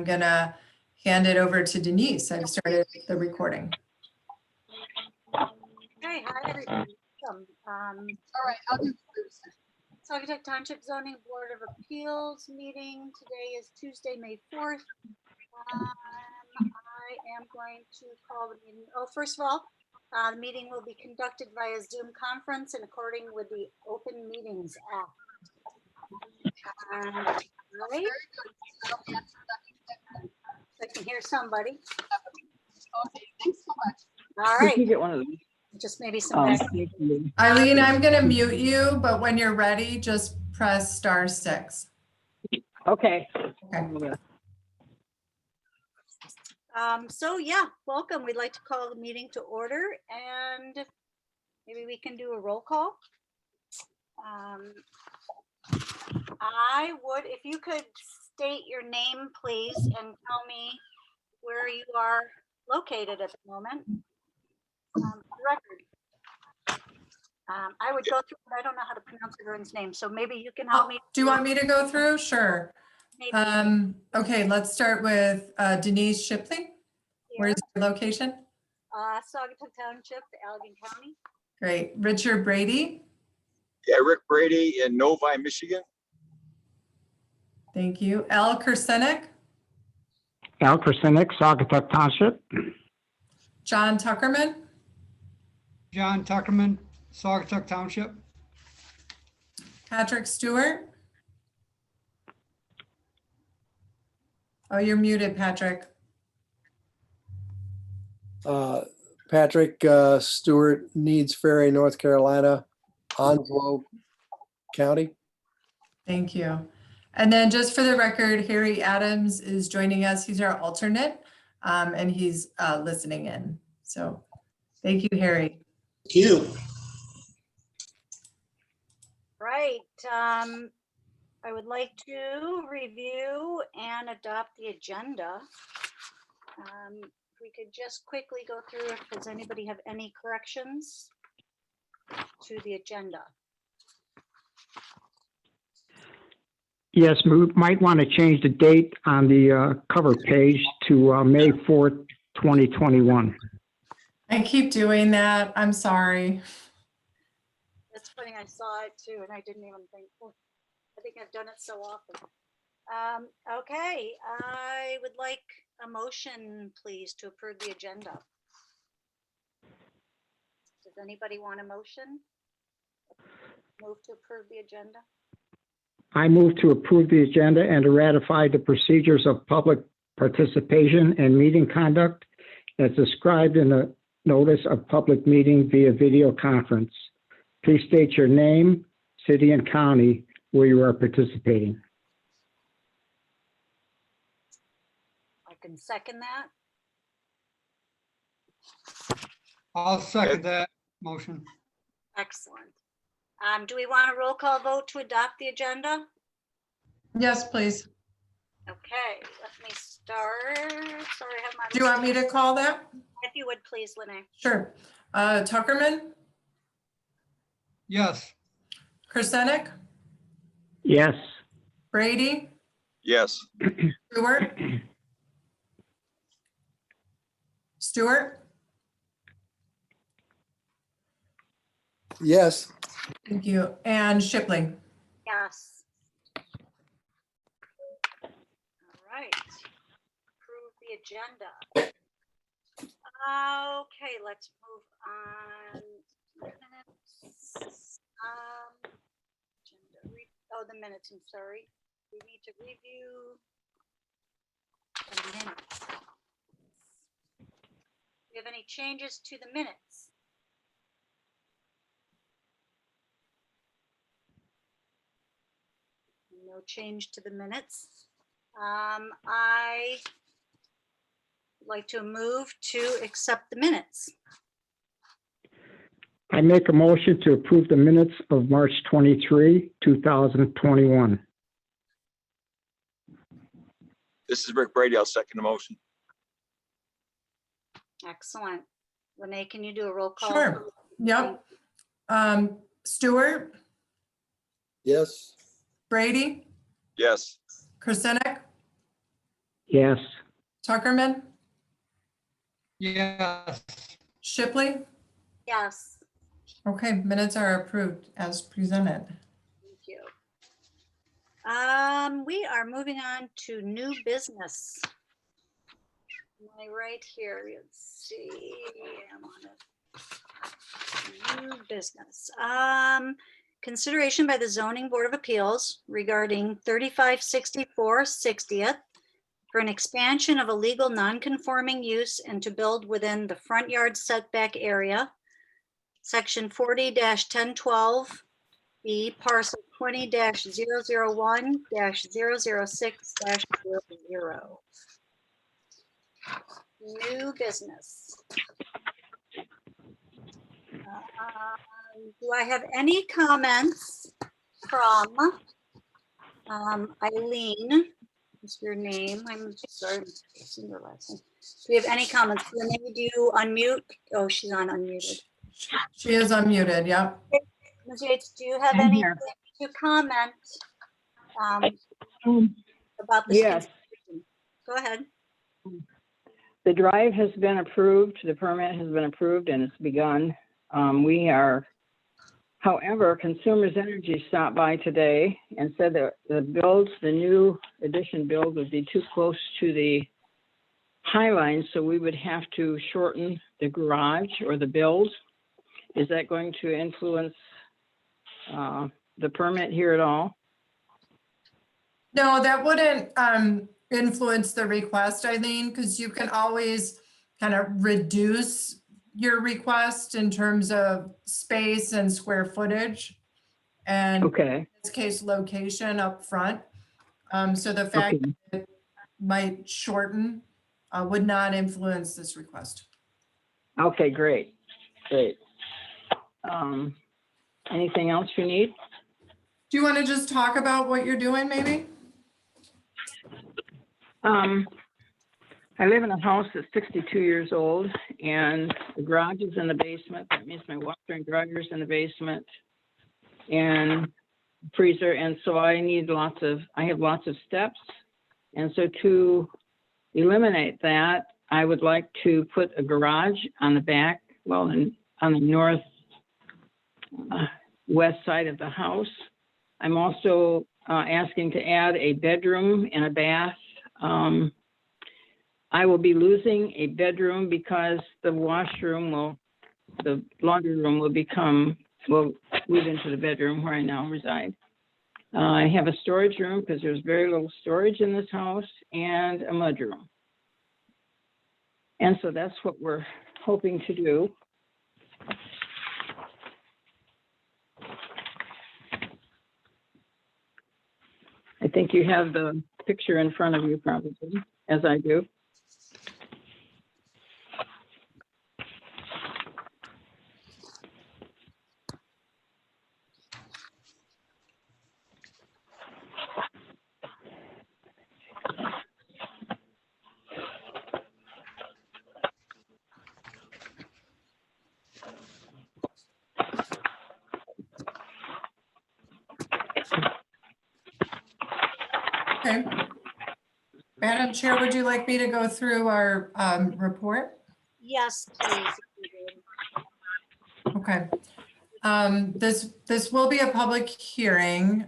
I'm gonna hand it over to Denise. I've started the recording. Hey, hi everybody. All right, I'll do first. Saugatuck Township Zoning Board of Appeals meeting. Today is Tuesday, May 4th. I am going to call the meeting. Oh, first of all, the meeting will be conducted via Zoom conference in according with the Open Meetings Act. Right? I can hear somebody. Okay, thanks so much. All We right, can get one of these. just maybe some back. Eileen, I'm gonna mute you, but when you're ready, just press *6. Okay. Okay. So yeah, welcome. We'd like to call the meeting to order and maybe we can do a roll call. I would, if you could state your name, please, and tell me where you are located at the moment. Record. I would go through, but I don't know how to pronounce everyone's name, so maybe you can help me. Do you want me to go through? Sure. Maybe Okay, let's start with Denise Shipley. Where's your location? Saugatuck Township, Allegan County. Great. Richard Brady. Yeah, Rick Brady in Novi, Michigan. Thank you. Al Kersenik. Al Kersenik, Saugatuck Township. John Tuckerman. John Tuckerman, Saugatuck Township. Patrick Stewart. Oh, you're muted, Patrick. Patrick Stewart, Needs Ferry, North Carolina, Onslow County. Thank you. And then just for the record, Harry Adams is joining us. He's our alternate and he's listening in. So thank you, Harry. Thank you. Right. I would like to review and adopt the agenda. We could just quickly go through if does anybody have any corrections to the agenda. Yes, we might want to change the date on the cover page to May 4th, 2021. I keep doing that. I'm sorry. That's funny. I saw it too, and I didn't even think. Oh, I think I've done it so often. Okay, I would like a motion, please, to approve the agenda. Does anybody want a motion? Move to approve the agenda. I move to approve the agenda and to ratify the procedures of public participation and meeting conduct as described in the notice of public meeting via video conference. Please state your name, city, and county where you are participating. I can second that. I'll second that motion. Excellent. Do we want a roll call vote to adopt the agenda? Yes, please. Okay, let me start. Sorry, I have my. Do you want me to call that? If you would, please, Lene. Sure. Tuckerman, Yes. Kersenik, Yes. Brady, Yes. Stewart, Yes. thank you, and Shipley. Yes. All right. Approve the agenda. Okay, let's move on. Minutes. The minutes, I'm sorry. We need to review the minutes. Do you have any changes to the minutes? No change to the minutes. I would like to move to accept the minutes. I make a motion to approve the minutes of March 23, 2021. This is Rick Brady. I'll second the motion. Excellent. Renee, can you do a roll call? Sure. Yep. Stewart, Yes. Brady, Yes. Kersenik, Yes. Tuckerman, Yes. Shipley. Yes, Okay, minutes are approved as presented. thank you. We are moving on to new business. Am I right here? Let's see. I'm on it. New business. Consideration by the Zoning Board of Appeals regarding 3564 60th for an expansion of a legal non-conforming use and to build within the front yard setback area. Section 40-1012 B, parcel 20-001-006-00. New business. Do I have any comments from Eileen? What's your name? I'm sorry, I'm missing your last name. Do we have any comments? Renee, do you unmute? Oh, she's on unmuted. She is unmuted, yep. Ms. Yates, do you have I'm anything here. to comment about this? Yes, consideration? Go ahead. the drive has been approved, the permit has been approved and it's begun. However, Consumers Energy stopped by today and said that the new addition build would be too close to the high line, so we would have to shorten the garage or the build. Is that going to influence the permit here at all? No, that wouldn't influence the request, Eileen, because you can always kind of reduce your request in terms of space and square footage. And in Okay, this case, location up front. So the fact okay, that it might shorten would not influence this request. okay, great. Anything else you need? Do you want to just talk about what you're doing, maybe? I live in a house that's 62 years old and the garage is in the basement. That means my washer and dryer's in the basement and freezer. And so I have lots of steps. And so to eliminate that, I would like to put a garage on the back, on the north west side of the house. I'm also asking to add a bedroom and a bath. I will be losing a bedroom because the laundry room will move into the bedroom where I now reside. I have a storage room because there's very little storage in this house and a mudroom. And so that's what we're hoping to do. I think you have the picture in front of you probably, as I do. Okay. Madam Chair, would you like me to go through our report? Yes, please. Okay. This will be a public hearing.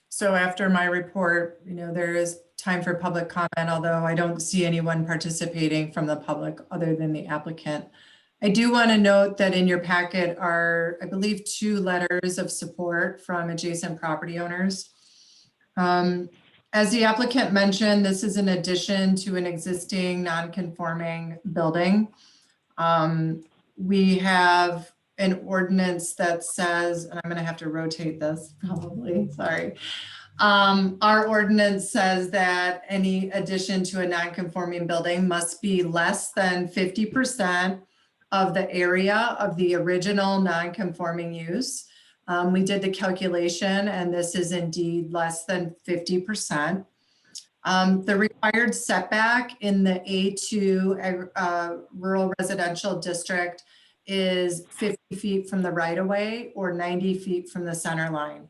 So after my report, there is time for public comment, although I don't see anyone participating from the public other than the applicant. I do want to note that in your packet are, I believe, 2 letters of support from adjacent property owners. As the applicant mentioned, this is an addition to an existing non-conforming building. We have an ordinance that says, and I'm going to have to rotate this probably, sorry. Our ordinance says that any addition to a non-conforming building must be less than 50% of the area of the original non-conforming use. We did the calculation and this is indeed less than 50%. The required setback in the A2 rural residential district is 50 feet from the right of way or 90 feet from the center line.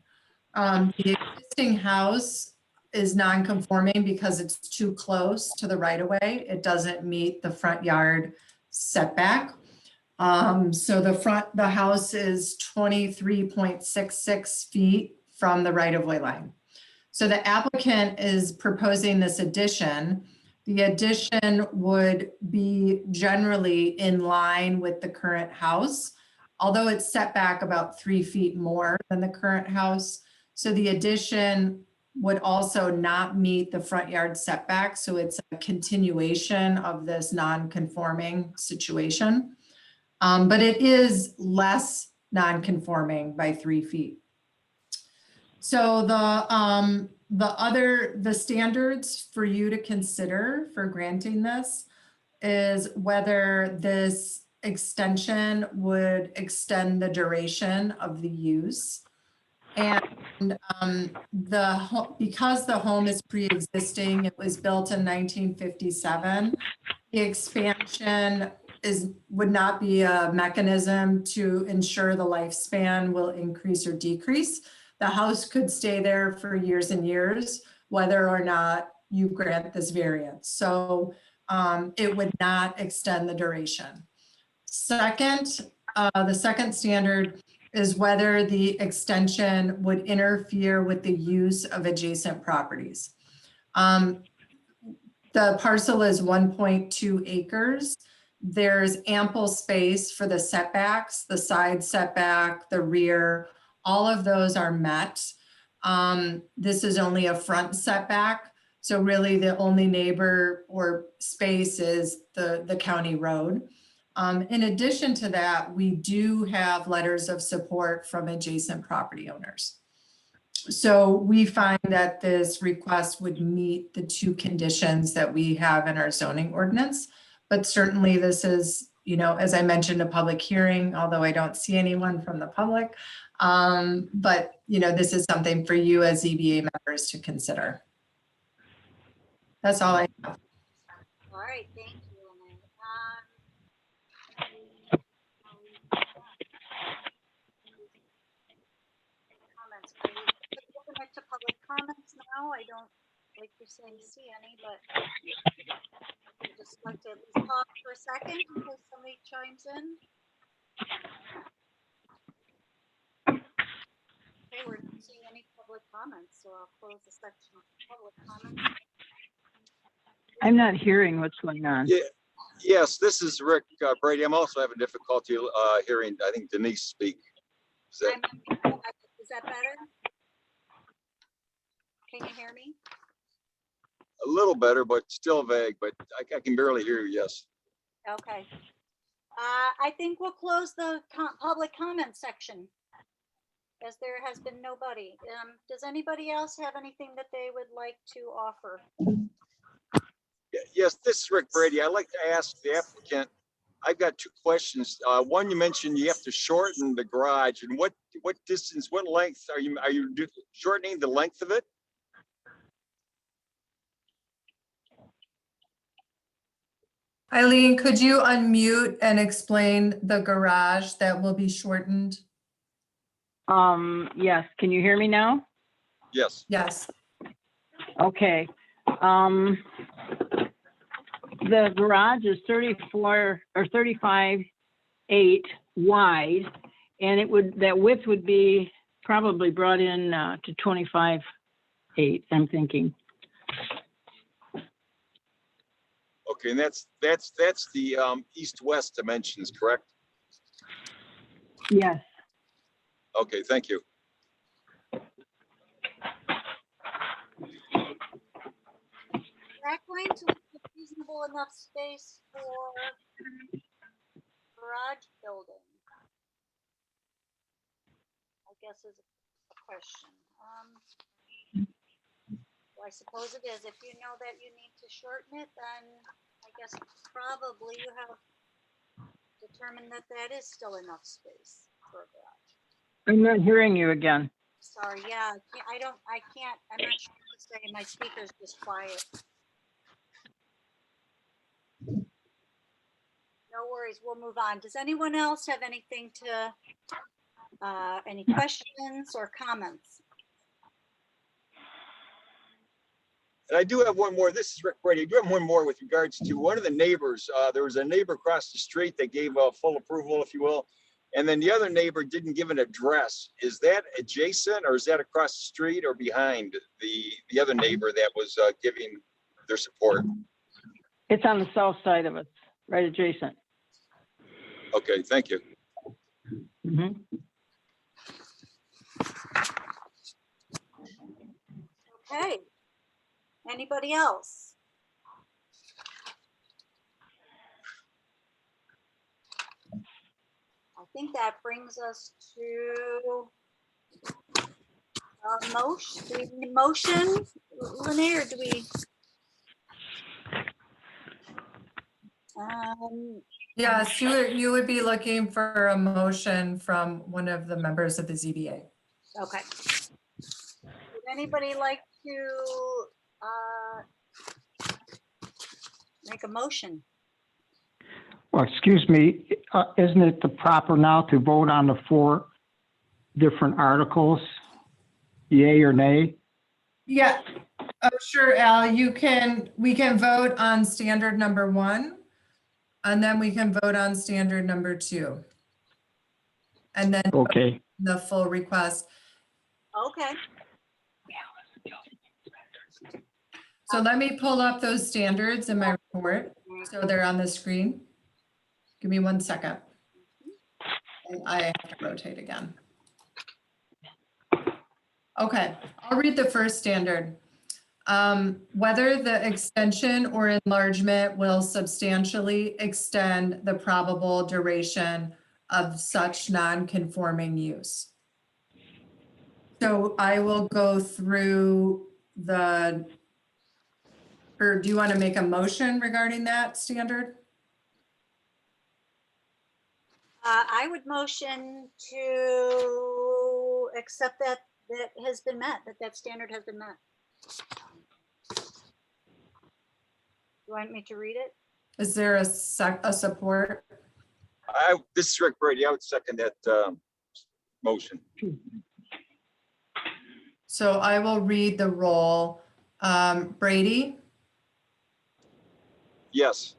The existing house is non-conforming because it's too close to the right of way. It doesn't meet the front yard setback. So the house is 23.66 feet from the right of way line. So the applicant is proposing this addition. The addition would be generally in line with the current house, although it's set back about 3 feet more than the current house. So the addition would also not meet the front yard setback. So it's a continuation of this non-conforming situation. But it is less non-conforming by 3 feet. So the standards for you to consider for granting this is whether this extension would extend the duration of the use. And because the home is pre-existing, it was built in 1957, the expansion would not be a mechanism to ensure the lifespan will increase or decrease. The house could stay there for years and years, whether or not you grant this variance. So it would not extend the duration. Second, the second standard is whether the extension would interfere with the use of adjacent properties. The parcel is 1.2 acres. There's ample space for the setbacks, the side setback, the rear, all of those are met. This is only a front setback. So really the only neighbor or space is the county road. In addition to that, we do have letters of support from adjacent property owners. So we find that this request would meet the 2 conditions that we have in our zoning ordinance. But certainly this is, as I mentioned, a public hearing, although I don't see anyone from the public. But, this is something for you as ZBA members to consider. That's all I have. All right, thank you, Lynette. Comments, please. Open it to public comments now. I don't, like you're saying, see any, but I'd just like to at least pause for a second in case somebody chimes in. Okay, we're not seeing any public comments, so I'll close the section of public comments. I'm not hearing what's going on. Yeah. Yes, this is Rick Brady. I'm also having difficulty hearing, I think, Denise speak. Is that- Is that better? Can you hear me? a little better, but still vague, but I can barely hear you, yes. Okay. I think we'll close the public comment section, as there has been nobody. Does anybody else have anything that they would like to offer? Yes, this is Rick Brady. I'd like to ask the applicant, I've got 2 questions. One, you mentioned you have to shorten the garage, and what distance, what length are you shortening the length of it? Eileen, could you unmute and explain the garage that will be shortened? Yes, can you hear me now? Yes. Yes. Okay. The garage is 34 or 35.8 wide, and that width would be probably brought in to 25.8, I'm thinking. Okay, and that's the east-west dimensions, correct? Yes. Okay, thank you. Is that going to be reasonable enough space for garage building? I guess is a question. Well, I suppose it is. If you know that you need to shorten it, then I guess probably you have determined that that is still enough space for a garage. I'm not hearing you again. Sorry, yeah, I'm not sure what to say. My speaker's just quiet. No worries, we'll move on. Does anyone else have anything to, any questions or comments? And I do have one more. This is Rick Brady. I do have one more with regards to one of the neighbors. There was a neighbor across the street that gave full approval, if you will. And then the other neighbor didn't give an address. Is that adjacent or is that across the street or behind the other neighbor that was giving their support? It's on the south side of us, right adjacent. Okay, thank you. Mhm. Okay. Anybody else? I think that brings us to a motion. Do we need a motion, Linnea, or do we? Yes, you would be looking for a motion from one of the members of the ZBA. Okay. Would anybody like to make a motion? Well, excuse me, isn't it the proper now to vote on the 4 different articles? Yay or nay? Yeah, oh, sure, Al, we can vote on standard number 1, and then we can vote on standard number 2. And then Okay. the full request. Okay. So let me pull up those standards in my report, so they're on the screen. Give me 1 second. And I have to rotate again. Okay, I'll read the first standard. Whether the extension or enlargement will substantially extend the probable duration of such non-conforming use. So I will go through or do you want to make a motion regarding that standard? I would motion to accept that has been met, that standard has been met. You want me to read it? Is there a support? This is Rick Brady. I would second that motion. So I will read the roll. Brady, Yes.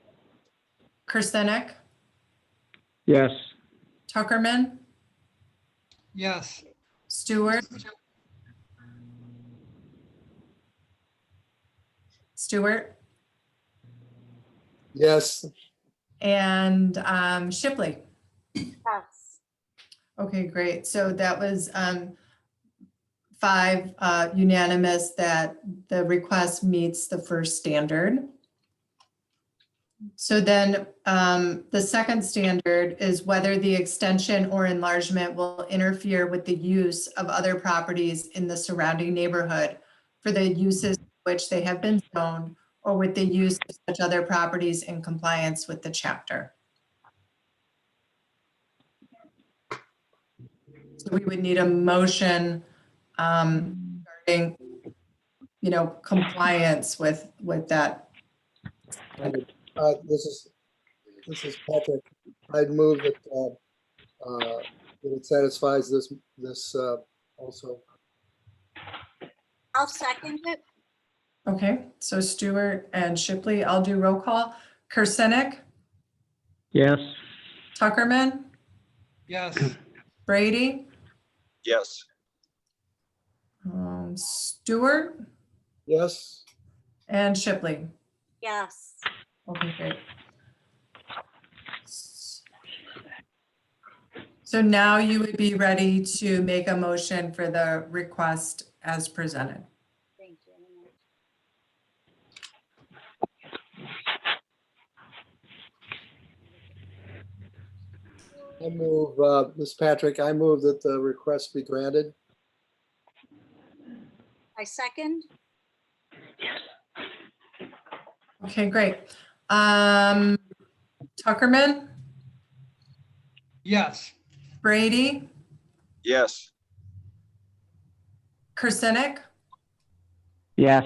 Kirstenek, Yes. Tuckerman, Yes. Stewart. Stewart Yes. and Shipley. Yes. Okay, great. So that was 5 unanimous that the request meets the first standard. So then the second standard is whether the extension or enlargement will interfere with the use of other properties in the surrounding neighborhood for the uses which they have been zoned, or with the use of such other properties in compliance with the chapter. So we would need a motion regarding, compliance with that. This is Patrick. I'd move that it satisfies this also. I'll second it. Okay, so Stewart and Shipley, I'll do roll call. Kirstenek, Yes. Tuckerman, Yes. Brady, Yes. Stewart, Yes. and Shipley. Yes. Okay, great. So now you would be ready to make a motion for the request as presented. Thank you. I move, Ms. Patrick, I move that the request be granted. I second. Okay, great. Tuckerman, Yes. Brady, Yes. Kirstenek, Yes.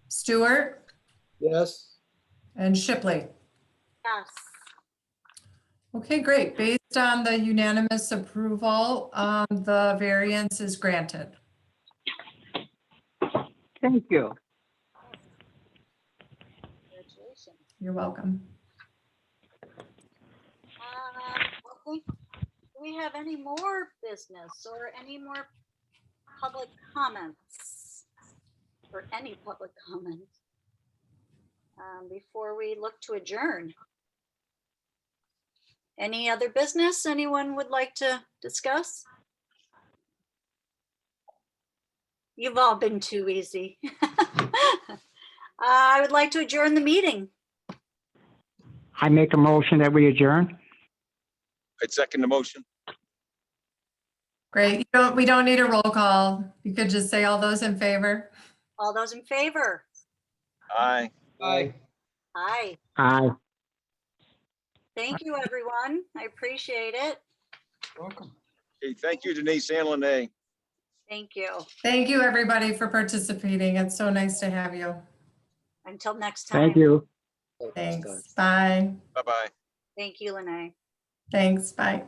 Stewart, Yes. and Shipley. Yes. Okay, great. Based on the unanimous approval, the variance is granted. Thank you. Congratulations. You're welcome. Do we have any more business or any more public comments? Or any public comments? Before we look to adjourn? Any other business anyone would like to discuss? You've all been too easy. I would like to adjourn the meeting. I make a motion that we adjourn. I'd second the motion. Great. We don't need a roll call. You could just say all those in favor. All those in favor? Aye. Aye. Aye. Aye. Thank you, everyone. I appreciate it. Welcome. Okay, thank you, Denise and Lene. Thank you. Thank you, everybody, for participating. It's so nice to have you. Until next time. Thank you. Thanks. Bye. Bye-bye. Thank you, Lene. Thanks. Bye.